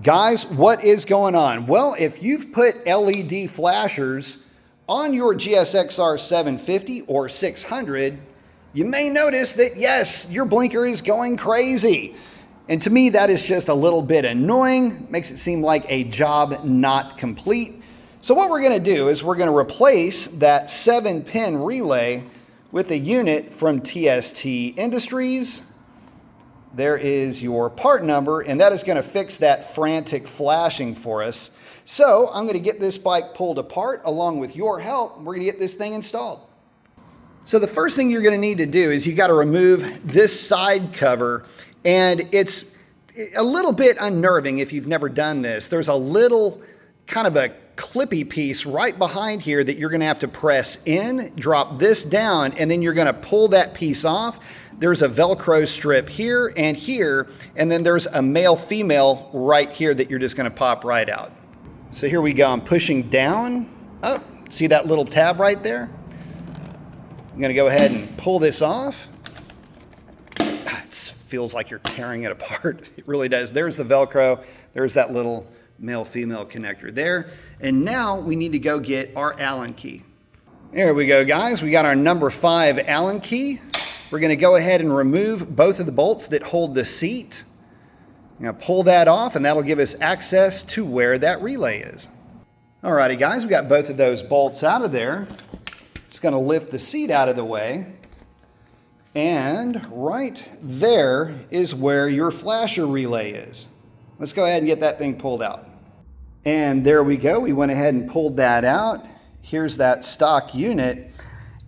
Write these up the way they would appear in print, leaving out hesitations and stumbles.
Guys, what is going on? Well, if you've put LED flashers on your GSXR 750 or 600, you may notice that, yes, your blinker is going crazy. And to me, that is just a little bit annoying, makes it seem like a job not complete. So what we're gonna do is we're gonna replace that 7-pin relay with a unit from TST Industries. There is your part number, and that is going to fix that frantic flashing for us. So I'm going to get this bike pulled apart along with your help. We're going to get this thing installed. So the first thing you're going to need to do is you got to remove this side cover, and it's a little bit unnerving if you've never done this. There's a little kind of a clippy piece right behind here that you're going to have to press in, drop this down, and then you're going to pull that piece off. There's a Velcro strip here, and then there's a male-female right here that you're just going to pop right out. So here we go. I'm pushing down. Oh, see that little tab right there? I'm going to go ahead and pull this off. It feels like you're tearing it apart. It really does. There's the Velcro. There's that little male-female connector there. And now we need to go get our Allen key. There we go, guys. We got our number 5 Allen key. We're going to go ahead and remove both of the bolts that hold the seat. I'm going to pull that off, and that'll give us access to where that relay is. Alrighty, guys, we got both of those bolts out of there. Just going to lift the seat out of the way. And right there is where your flasher relay is. Let's go ahead and get that thing pulled out. And there we go. We went ahead and pulled that out. Here's that stock unit.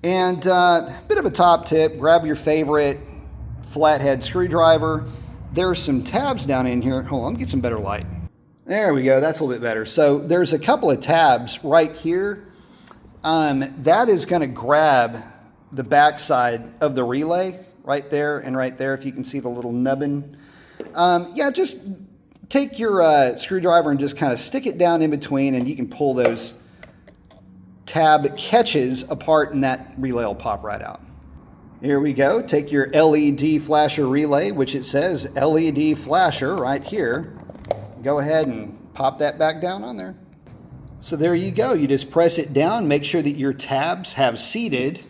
And a bit of a top tip, grab your favorite flathead screwdriver. There's some tabs down in here. Hold on, let me get some better light. There we go, that's a little bit better. So there's a couple of tabs right here. That is gonna grab the backside of the relay right there and right there, if you can see the little nubbin. Yeah, just take your screwdriver and just kind of stick it down in between, and you can pull those tab catches apart, and that relay will pop right out. Here we go. Take your LED flasher relay, which it says LED flasher right here. Go ahead and pop that back down on there. So there you go. You just press it down. Make sure that your tabs have seated.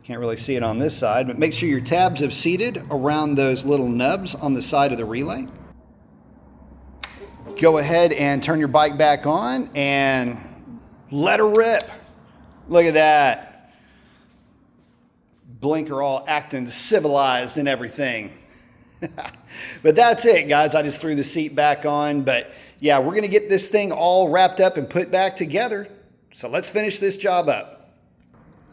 Can't really see it on this side, but make sure your tabs have seated around those little nubs on the side of the relay. Go ahead and turn your bike back on and let her rip. Look at that. Blinker all acting civilized and everything. But that's it, guys. I just threw the seat back on. But yeah, we're going to get this thing all wrapped up and put back together. So let's finish this job up.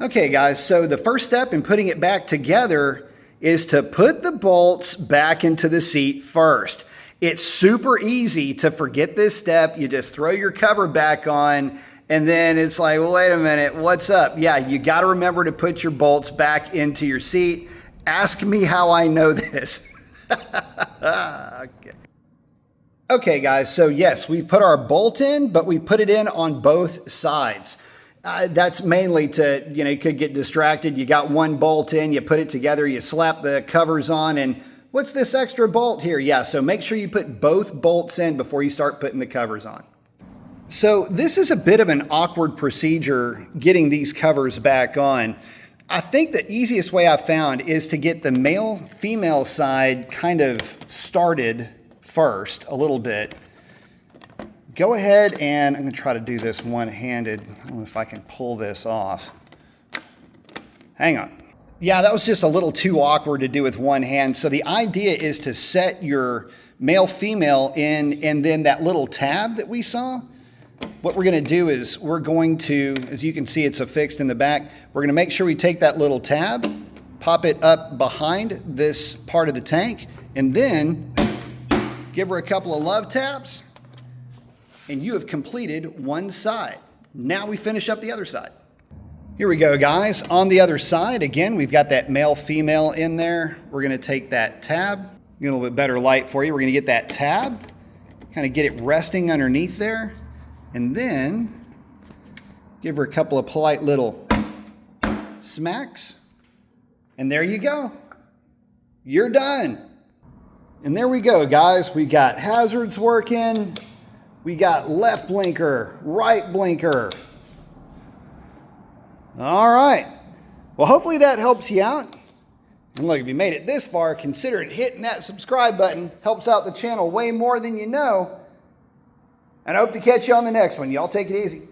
Okay, guys. So the first step in putting it back together is to put the bolts back into the seat first. It's super easy to forget this step. You just throw your cover back on, and then it's like, well, wait a minute, what's up? Yeah, you got to remember to put your bolts back into your seat. Ask me how I know this. Okay, guys, so yes, we put our bolt in, but we put it in on both sides. That's mainly to, you could get distracted. You got one bolt in, you put it together, you slap the covers on, and what's this extra bolt here? Yeah, so make sure you put both bolts in before you start putting the covers on. So this is a bit of an awkward procedure, getting these covers back on. I think the easiest way I found is to get the male-female side kind of started first a little bit. Go ahead and I'm going to try to do this one-handed. I don't know if I can pull this off. Hang on. Yeah, that was just a little too awkward to do with one hand. So the idea is to set your male-female in, and then that little tab that we saw, what we're going to do is we're going to, as you can see, it's affixed in the back. We're going to make sure we take that little tab, pop it up behind this part of the tank, and then give her a couple of love taps, and you have completed one side. Now we finish up the other side. Here we go, guys. On the other side, again, we've got that male-female in there. We're going to take that tab, get a little bit better light for you. We're going to get that tab, kind of get it resting underneath there, and then give her a couple of polite little smacks. And there you go. You're done. And there we go, guys. We got hazards working. We got left blinker, right blinker. All right. Well, hopefully that helps you out. And look, if you made it this far, consider it hitting that subscribe button. Helps out the channel way more than you know. And I hope to catch you on the next one. Y'all take it easy.